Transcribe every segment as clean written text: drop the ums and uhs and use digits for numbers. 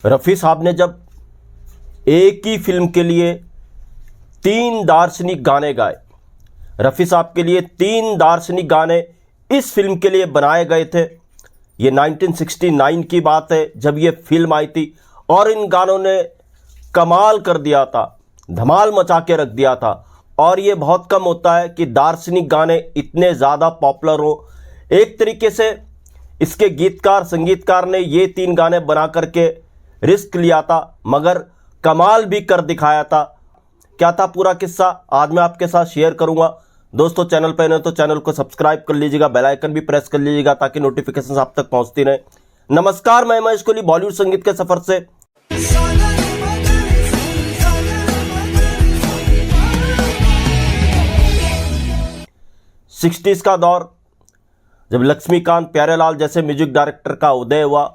रफ़ी साहब ने जब एक ही फिल्म के लिए 3 दार्शनिक गाने गाए, रफ़ी साहब के लिए 3 दार्शनिक गाने इस फिल्म के लिए बनाए गए थे। ये 1969 की बात है जब ये फिल्म आई थी और इन गानों ने कमाल कर दिया था, धमाल मचा के रख दिया था। और ये बहुत कम होता है कि दार्शनिक गाने इतने ज़्यादा पॉपुलर हो। एक तरीके से इसके गीतकार संगीतकार ने ये 3 गाने बना करके रिस्क लिया था, मगर कमाल भी कर दिखाया था। क्या था पूरा किस्सा आज मैं आपके साथ शेयर करूंगा। दोस्तों, चैनल पर नहीं तो चैनल को सब्सक्राइब कर लीजिएगा, बेल आइकन भी प्रेस कर लीजिएगा ताकि नोटिफिकेशन आप तक पहुंचती रहे। नमस्कार, मैं महेश कोहली बॉलीवुड संगीत के सफर से। सिक्सटीज का दौर, जब लक्ष्मीकांत प्यारेलाल जैसे म्यूजिक डायरेक्टर का उदय हुआ,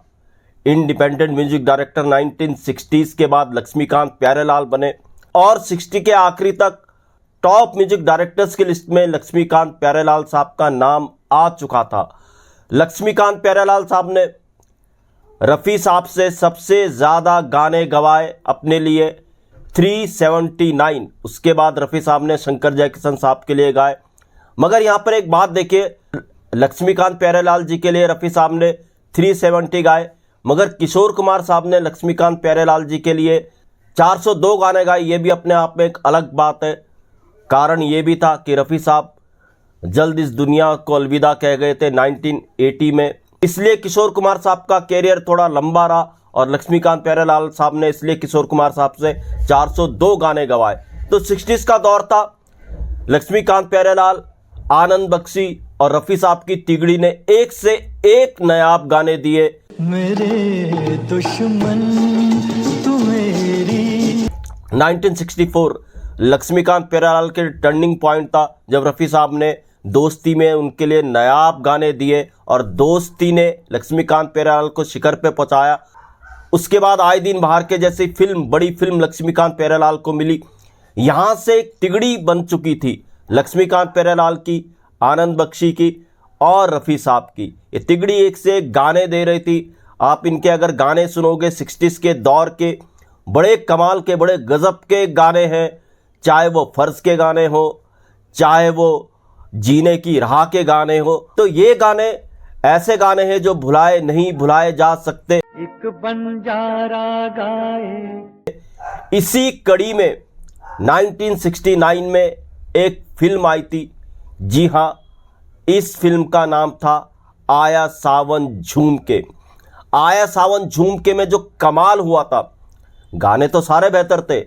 इंडिपेंडेंट म्यूजिक डायरेक्टर 1960s के बाद लक्ष्मीकांत प्यारेलाल बने और 60 के आखिरी तक टॉप म्यूजिक डायरेक्टर्स की लिस्ट में लक्ष्मीकांत प्यारेलाल साहब का नाम आ चुका था। लक्ष्मीकांत प्यारेलाल साहब ने रफ़ी साहब से सबसे ज़्यादा गाने गवाए अपने लिए 379। उसके बाद रफ़ी साहब ने शंकर जयकिशन साहब के लिए गाए। मगर यहाँ पर एक बात देखिए, लक्ष्मीकांत प्यारेलाल जी के लिए रफ़ी साहब ने 370 गाए, मगर किशोर कुमार साहब ने लक्ष्मीकांत प्यारेलाल जी के लिए 402 गाने गाए। ये भी अपने आप में एक अलग बात है। कारण ये भी था कि रफ़ी साहब जल्द इस दुनिया को अलविदा कह गए थे 1980 में, इसलिए किशोर कुमार साहब का कैरियर थोड़ा लंबा रहा और लक्ष्मीकांत प्यारेलाल साहब ने इसलिए किशोर कुमार साहब से 402 गाने गवाए। तो 60s का दौर था। लक्ष्मीकांत प्यारेलाल, आनंद बख्शी और रफ़ी साहब की तिगड़ी ने एक से एक नायाब गाने दिए। मेरे दुश्मन तू मेरी। 1964 लक्ष्मीकांत प्यारेलाल के टर्निंग पॉइंट था जब रफ़ी साहब ने दोस्ती में उनके लिए नायाब गाने दिए और दोस्ती ने लक्ष्मीकांत प्यारेलाल को शिखर पे पहुंचाया। उसके बाद आए दिन बाहर के जैसी फिल्म, बड़ी फिल्म लक्ष्मीकांत प्यारेलाल को मिली। यहाँ से एक तिगड़ी बन चुकी थी लक्ष्मीकांत प्यारेलाल की, आनंद बख्शी की और रफ़ी साहब की। ये तिगड़ी एक से एक गाने दे रही थी। आप इनके अगर गाने सुनोगे 60s के दौर के, बड़े कमाल के, बड़े गजब के गाने हैं। चाहे वो फर्ज के गाने हो, चाहे वो जीने की राह के गाने हो, तो ये गाने ऐसे गाने हैं जो नहीं भुलाए जा सकते। एक बंजारा गाए। इसी कड़ी में 1969 में एक फिल्म आई थी। जी हाँ, इस फिल्म का नाम था आया सावन झूम के। आया सावन झूम के में जो कमाल हुआ था, गाने तो सारे बेहतर थे।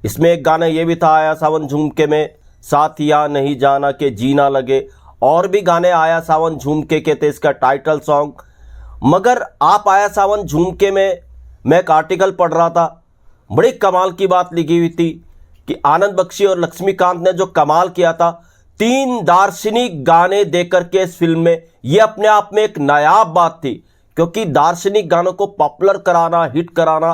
इसमें एक गाना ये भी था आया सावन झूम के में, साथिया नहीं जाना के जीना लगे। और भी गाने आया सावन झूम के थे, इसका टाइटल सॉन्ग। मगर आप आया सावन झूम के में, मैं एक आर्टिकल पढ़ रहा था, बड़ी कमाल की बात लिखी हुई थी कि आनंद बख्शी और लक्ष्मीकांत ने जो कमाल किया था, 3 दार्शनिक गाने देकर के इस फिल्म में, ये अपने आप में एक नायाब बात थी। क्योंकि दार्शनिक गानों को पॉपुलर कराना, हिट कराना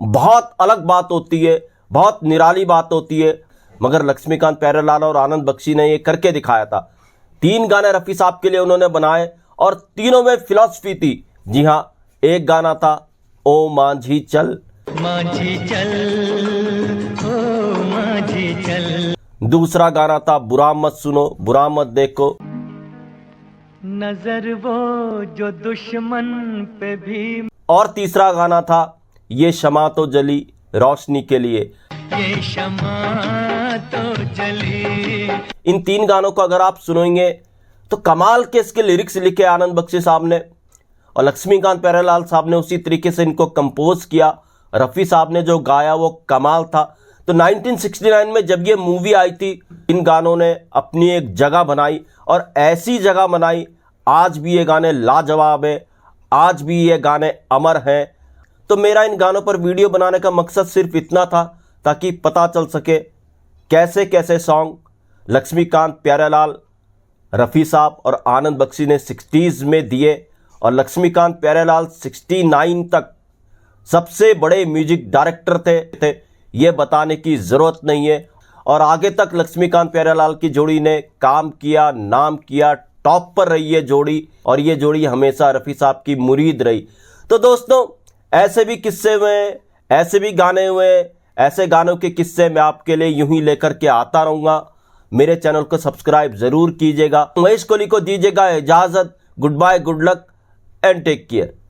बहुत अलग बात होती है, बहुत निराली बात होती है। मगर लक्ष्मीकांत प्यारेलाल और आनंद बख्शी ने ये करके दिखाया था। 3 गाने रफ़ी साहब के लिए उन्होंने बनाए और तीनों में फिलॉसफी थी। जी हाँ, एक गाना था ओ मांझी चल, माझी चल, ओ माझी चल। दूसरा गाना था बुरा मत सुनो बुरा मत देखो, नजर वो जो दुश्मन पे भी। और तीसरा गाना था ये शमा तो जली रोशनी के लिए। ये शमा तो जली। इन 3 गानों को अगर आप सुनेंगे तो कमाल के इसके लिरिक्स लिखे आनंद बख्शी साहब ने और लक्ष्मीकांत प्यारेलाल साहब ने उसी तरीके से इनको कंपोज किया। रफ़ी साहब ने जो गाया वो कमाल था। तो 1969 में जब ये मूवी आई थी, इन गानों ने अपनी एक जगह बनाई और ऐसी जगह बनाई, आज भी ये गाने लाजवाब है, आज भी ये गाने अमर हैं। तो मेरा इन गानों पर वीडियो बनाने का मकसद सिर्फ इतना था ताकि पता चल सके कैसे कैसे सॉन्ग लक्ष्मीकांत प्यारेलाल, रफ़ी साहब और आनंद बख्शी ने 60s में दिए। और लक्ष्मीकांत प्यारेलाल 69 तक सबसे बड़े म्यूजिक डायरेक्टर थे, ये बताने की ज़रूरत नहीं है। और आगे तक लक्ष्मीकांत प्यारेलाल की जोड़ी ने काम किया, नाम किया, टॉप पर रही है जोड़ी, और ये जोड़ी हमेशा रफ़ी साहब की मुरीद रही। तो दोस्तों, ऐसे भी किस्से हुए, ऐसे भी गाने हुए, ऐसे गानों के किस्से मैं आपके लिए यूं ही लेकर के आता रहूंगा। मेरे चैनल को सब्सक्राइब जरूर कीजिएगा। महेश कोहली को दीजिएगा इजाजत। Good bye, good luck and take care.